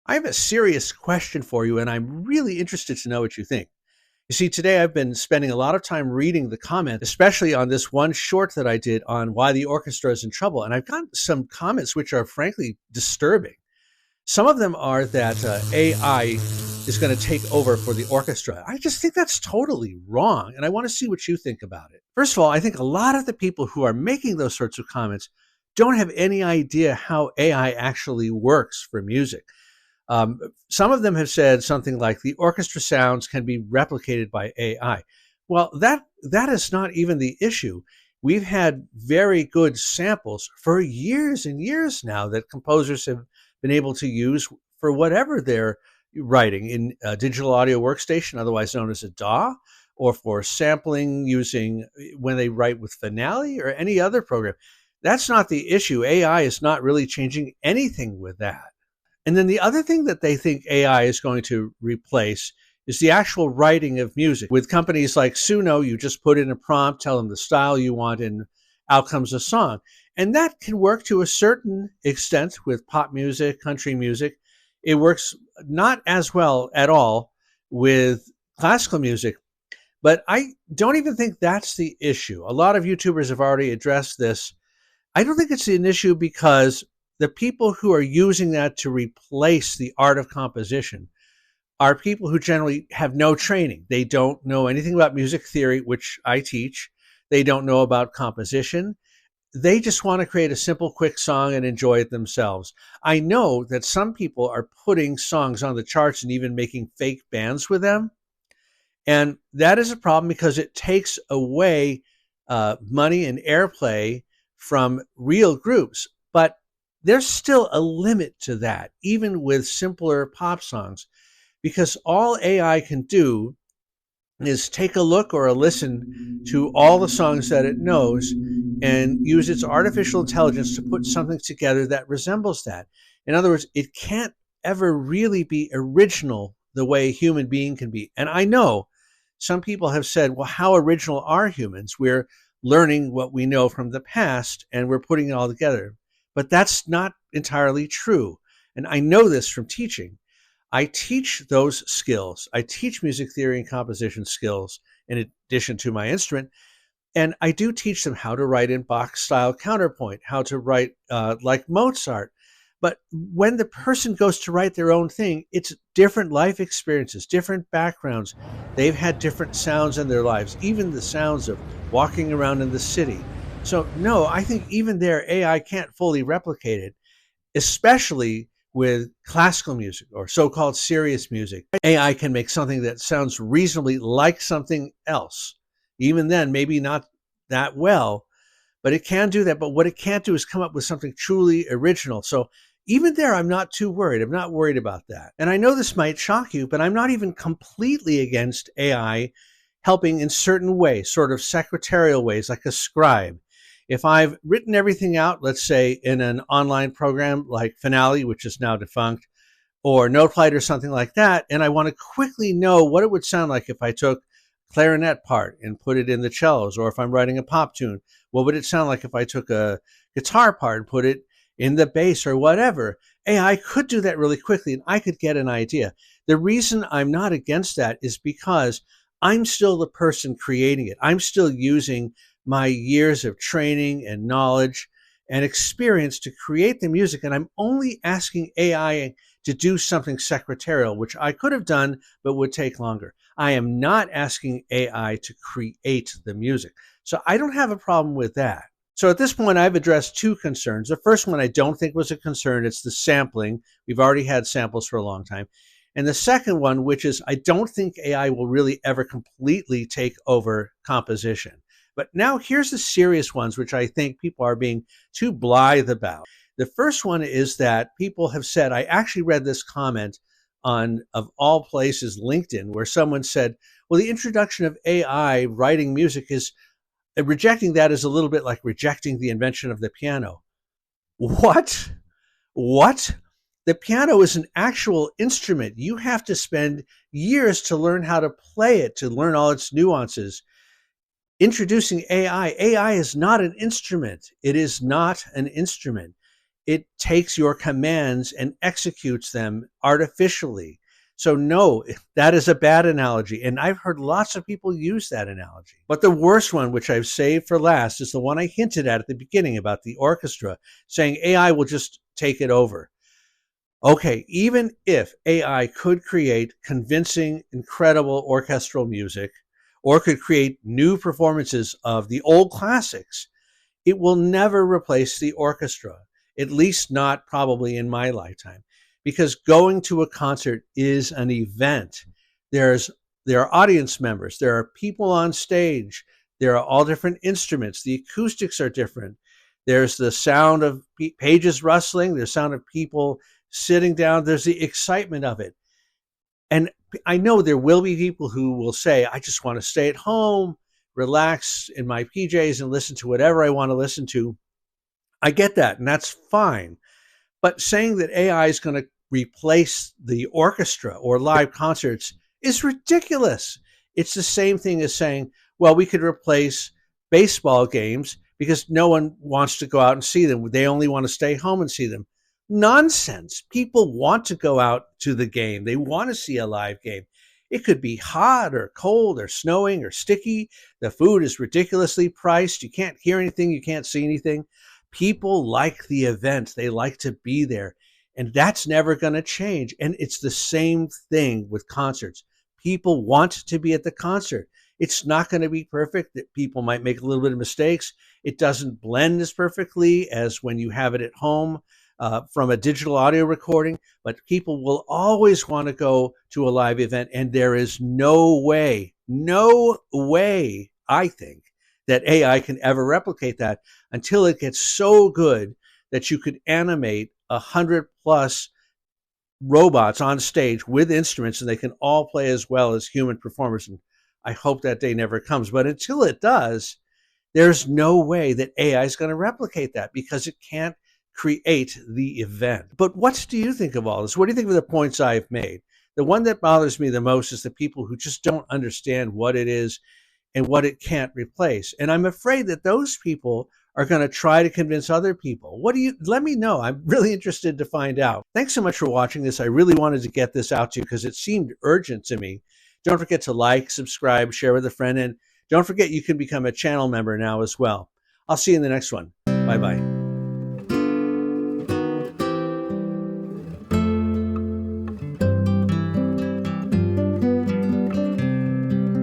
I have a serious question for you, and I'm really interested to know what you think. You see, today I've been spending a lot of time reading the comments, especially on this one short that I did on why the orchestra is in trouble. And I've got some comments which are frankly disturbing. Some of them are that AI is going to take over for the orchestra. I just think that's totally wrong. And I want to see what you think about it. First of all, I think a lot of the people who are making those sorts of comments don't have any idea how AI actually works for music. Um, some of them have said something like the orchestra sounds can be replicated by AI. Well, that is not even the issue. We've had very good samples for years and years now that composers have been able to use for whatever they're writing in a digital audio workstation, otherwise known as a DAW, or for sampling using when they write with Finale or any other program. That's not the issue. AI is not really changing anything with that. And then the other thing that they think AI is going to replace is the actual writing of music. With companies like Suno, you just put in a prompt, tell them the style you want, and out comes a song. And that can work to a certain extent with pop music, country music. It works not as well at all with classical music. But I don't even think that's the issue. A lot of YouTubers have already addressed this. I don't think it's an issue because the people who are using that to replace the art of composition are people who generally have no training. They don't know anything about music theory, which I teach. They don't know about composition. They just want to create a simple, quick song and enjoy it themselves. I know that some people are putting songs on the charts and even making fake bands with them. And that is a problem because it takes away money and airplay from real groups. But there's still a limit to that, even with simpler pop songs, because all AI can do is take a look or a listen to all the songs that it knows and use its artificial intelligence to put something together that resembles that. In other words, it can't ever really be original the way a human being can be. And I know some people have said, well, how original are humans? We're learning what we know from the past and we're putting it all together. But that's not entirely true. And I know this from teaching. I teach those skills. I teach music theory and composition skills in addition to my instrument. And I do teach them how to write in Bach style counterpoint, how to write like Mozart. But when the person goes to write their own thing, it's different life experiences, different backgrounds. They've had different sounds in their lives, even the sounds of walking around in the city. So, no, I think even there, AI can't fully replicate it, especially with classical music or so-called serious music. AI can make something that sounds reasonably like something else. Even then, maybe not that well, but it can do that. But what it can't do is come up with something truly original. So even there, I'm not too worried. I'm not worried about that. And I know this might shock you, but I'm not even completely against AI helping in certain ways, sort of secretarial ways, like a scribe. If I've written everything out, let's say in an online program like Finale, which is now defunct, or Notelight or something like that, and I want to quickly know what it would sound like if I took clarinet part and put it in the cellos, or if I'm writing a pop tune, what would it sound like if I took a guitar part and put it in the bass or whatever? AI could do that really quickly and I could get an idea. The reason I'm not against that is because I'm still the person creating it. I'm still using my years of training and knowledge and experience to create the music. And I'm only asking AI to do something secretarial, which I could have done, but would take longer. I am not asking AI to create the music. So I don't have a problem with that. So at this point, I've addressed two concerns. The first one I don't think was a concern. It's the sampling. We've already had samples for a long time. And the second one, which is I don't think AI will really ever completely take over composition. But now here's the serious ones, which I think people are being too blithe about. The first one is that people have said, I actually read this comment on, of all places, LinkedIn, where someone said, well, the introduction of AI writing music is rejecting that is a little bit like rejecting the invention of the piano. What? What? The piano is an actual instrument. You have to spend years to learn how to play it, to learn all its nuances. Introducing AI. AI is not an instrument. It is not an instrument. It takes your commands and executes them artificially. So, no, that is a bad analogy. And I've heard lots of people use that analogy. But the worst one, which I've saved for last, is the one I hinted at the beginning about the orchestra, saying AI will just take it over. Okay, even if AI could create convincing, incredible orchestral music or could create new performances of the old classics, it will never replace the orchestra, at least not probably in my lifetime, because going to a concert is an event. There's there are audience members, there are people on stage, there are all different instruments, the acoustics are different. There's the sound of pages rustling, there's sound of people sitting down, there's the excitement of it. And I know there will be people who will say, I just want to stay at home, relax in my PJs and listen to whatever I want to listen to. I get that, and that's fine. But saying that AI is going to replace the orchestra or live concerts is ridiculous. It's the same thing as saying, well, we could replace baseball games because no one wants to go out and see them. They only want to stay home and see them. Nonsense. People want to go out to the game. They want to see a live game. It could be hot or cold or snowing or sticky. The food is ridiculously priced. You can't hear anything. You can't see anything. People like the event. They like to be there. And that's never going to change. And it's the same thing with concerts. People want to be at the concert. It's not going to be perfect. People might make a little bit of mistakes. It doesn't blend as perfectly as when you have it at home from a digital audio recording, but people will always want to go to a live event. And there is no way, I think, that AI can ever replicate that until it gets so good that you could animate 100+ robots on stage with instruments and they can all play as well as human performers. And I hope that day never comes. But until it does, there's no way that AI is going to replicate that because it can't create the event. But what do you think of all this? What do you think of the points I've made? The one that bothers me the most is the people who just don't understand what it is and what it can't replace. And I'm afraid that those people are going to try to convince other people. Let me know. I'm really interested to find out. Thanks so much for watching this. I really wanted to get this out to you because it seemed urgent to me. Don't forget to like, subscribe, share with a friend, and don't forget you can become a channel member now as well. I'll see you in the next one. Bye-bye.